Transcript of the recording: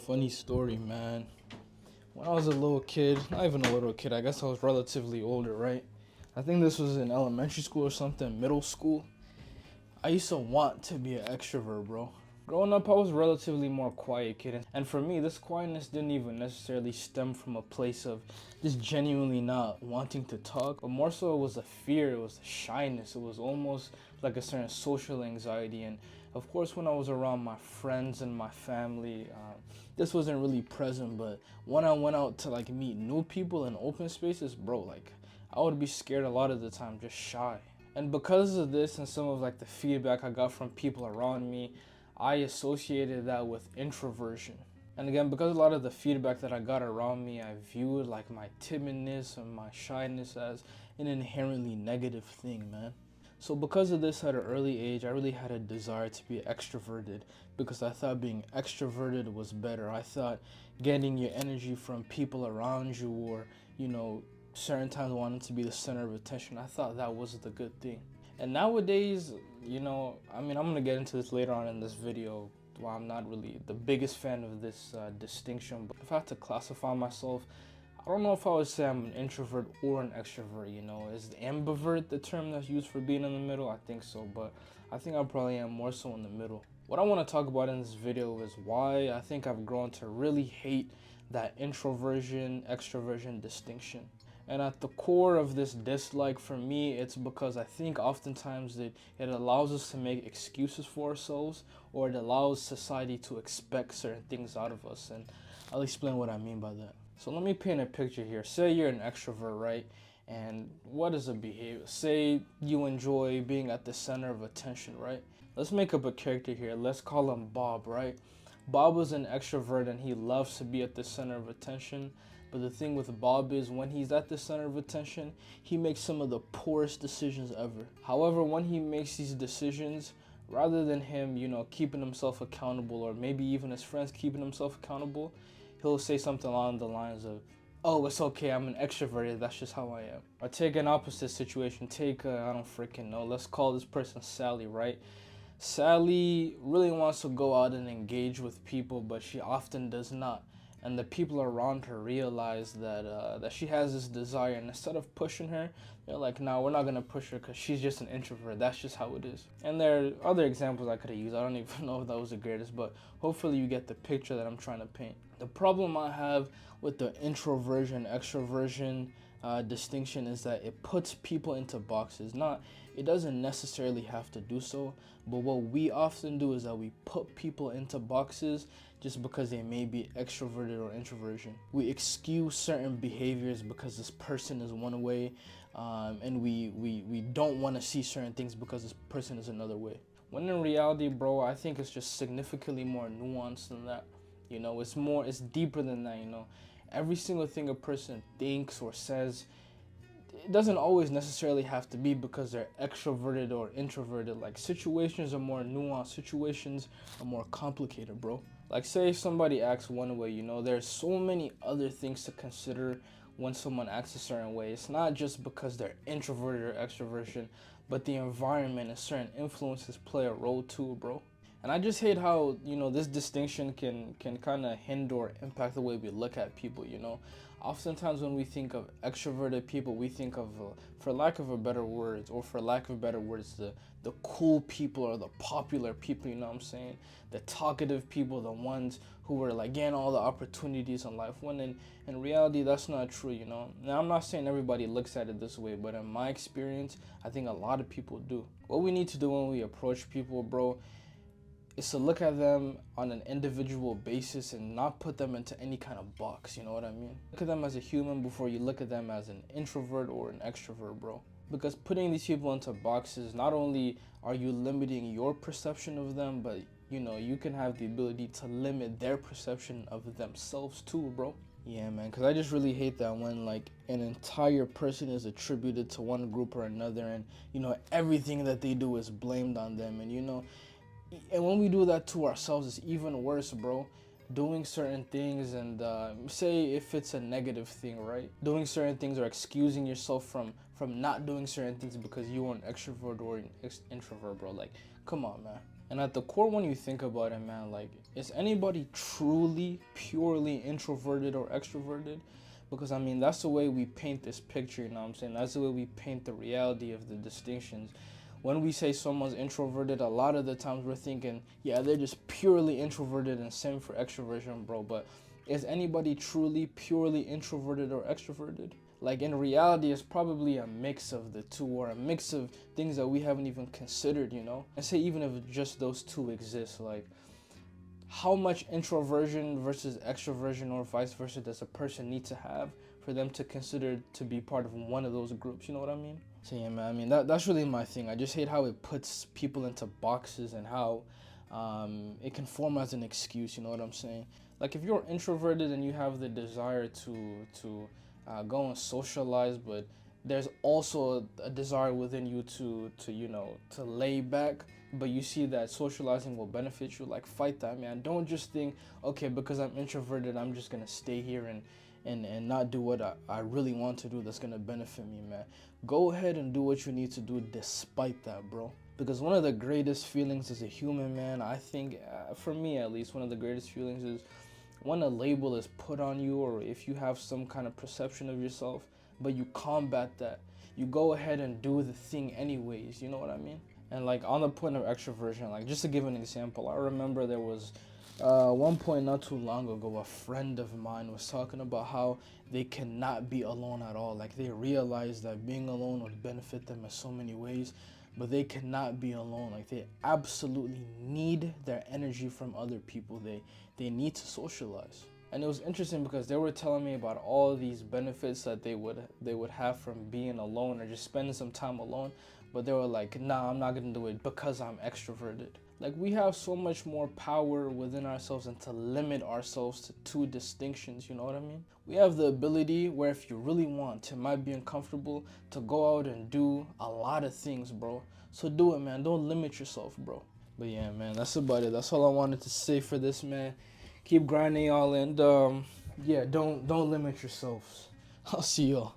Funny story, man. When I was a little kid, not even a little kid, I guess I was relatively older, right? I think this was in elementary school or something, middle school. I used to want to be an extrovert, bro. Growing up, I was relatively more quiet kid. And for me, this quietness didn't even necessarily stem from a place of just genuinely not wanting to talk, but more so it was a fear, it was a shyness. It was almost like a certain social anxiety. And of course, when I was around my friends and my family, this wasn't really present. But when I went out to like meet new people in open spaces, bro, like I would be scared a lot of the time, just shy. And because of this and some of like the feedback I got from people around me, I associated that with introversion. And again, because a lot of the feedback that I got around me, I viewed like my timidness and my shyness as an inherently negative thing, man. So because of this at an early age, I really had a desire to be extroverted because I thought being extroverted was better. I thought getting your energy from people around you or, certain times wanting to be the center of attention, I thought that was the good thing. And nowadays, I'm gonna get into this later on in this video. While I'm not really the biggest fan of this distinction, but if I had to classify myself, I don't know if I would say I'm an introvert or an extrovert. Is ambivert the term that's used for being in the middle? I think so, but I think I probably am more so in the middle. What I want to talk about in this video is why I think I've grown to really hate that introversion extroversion distinction. And at the core of this dislike for me, it's because I think oftentimes that it allows us to make excuses for ourselves, or it allows society to expect certain things out of us. And I'll explain what I mean by that. So let me paint a picture here. Say you're an extrovert, right? And what is a behavior? Say you enjoy being at the center of attention, right? Let's make up a character here. Let's call him Bob, right? Bob was an extrovert and he loves to be at the center of attention. But the thing with Bob is when he's at the center of attention, he makes some of the poorest decisions ever. However, when he makes these decisions, rather than him, keeping himself accountable, or maybe even his friends keeping himself accountable, he'll say something along the lines of, "Oh, it's okay, I'm an extroverted, that's just how I am." Or take an opposite situation, I don't freaking know, let's call this person Sally, right? Sally really wants to go out and engage with people, but she often does not. And the people around her realize that she has this desire, and instead of pushing her, they're like, "No, we're not gonna push her because she's just an introvert. That's just how it is." And there are other examples I could have used. I don't even know if that was the greatest, but hopefully you get the picture that I'm trying to paint. The problem I have with the introversion extroversion distinction is that it puts people into boxes. It doesn't necessarily have to do so, but what we often do is that we put people into boxes just because they may be extroverted or introversion. We excuse certain behaviors because this person is one way, and we don't want to see certain things because this person is another way. When in reality, bro, I think it's just significantly more nuanced than that. It's deeper than that. Every single thing a person thinks or says, it doesn't always necessarily have to be because they're extroverted or introverted. Like, situations are more nuanced, situations are more complicated, bro. Like, say somebody acts one way, there's so many other things to consider when someone acts a certain way. It's not just because they're introverted or extroversion, but the environment and certain influences play a role too, bro. And I just hate how, this distinction can kind of hinder or impact the way we look at people. Oftentimes when we think of extroverted people, we think of, for lack of a better words, the cool people or the popular people, you know what I'm saying? The talkative people, the ones who are like getting all the opportunities in life, when in reality, that's not true, Now, I'm not saying everybody looks at it this way, but in my experience, I think a lot of people do. What we need to do when we approach people, bro, is to look at them on an individual basis and not put them into any kind of box, you know what I mean? Look at them as a human before you look at them as an introvert or an extrovert, bro. Because putting these people into boxes, not only are you limiting your perception of them, but you can have the ability to limit their perception of themselves too, bro. Yeah, man, because I just really hate that when like an entire person is attributed to one group or another, and everything that they do is blamed on them. And when we do that to ourselves, it's even worse, bro. Doing certain things and say if it's a negative thing, right? Doing certain things or excusing yourself from not doing certain things because you are an extrovert or an introvert, bro. Like, come on, man. And at the core, when you think about it, man, like, is anybody truly, purely introverted or extroverted? Because, I mean, that's the way we paint this picture, you know what I'm saying? That's the way we paint the reality of the distinctions. When we say someone's introverted, a lot of the times we're thinking, yeah, they're just purely introverted, and same for extroversion, bro. But is anybody truly, purely introverted or extroverted? Like, in reality, it's probably a mix of the two, or a mix of things that we haven't even considered, you know? And say, even if just those two exist, like, how much introversion versus extroversion or vice versa does a person need to have for them to consider to be part of one of those groups? You know what I mean? So yeah, man, I mean, that's really my thing. I just hate how it puts people into boxes, and how it can form as an excuse. You know what I'm saying? Like, if you're introverted and you have the desire to go and socialize, but there's also a desire within you to to lay back, but you see that socializing will benefit you, like, fight that, man. Don't just think, okay, because I'm introverted, I'm just gonna stay here and not do what I really want to do that's gonna benefit me, man. Go ahead and do what you need to do despite that, bro. Because one of the greatest feelings as a human, man, I think, for me at least, one of the greatest feelings is when a label is put on you, or if you have some kind of perception of yourself, but you combat that. You go ahead and do the thing anyways, you know what I mean? And like, on the point of extroversion, like, just to give an example, I remember there was one point not too long ago, a friend of mine was talking about how they cannot be alone at all. Like, they realized that being alone would benefit them in so many ways, but they cannot be alone. Like, they absolutely need their energy from other people. They need to socialize. And it was interesting because they were telling me about all these benefits that they would have from being alone, or just spending some time alone. But they were like, nah, I'm not gonna do it because I'm extroverted. Like, we have so much more power within ourselves, and to limit ourselves to two distinctions, you know what I mean? We have the ability where, if you really want, it might be uncomfortable, to go out and do a lot of things, bro. So do it, man. Don't limit yourself, bro. But yeah, man, that's about it. That's all I wanted to say for this, man. Keep grinding, y'all, and yeah, don't limit yourselves. I'll see y'all.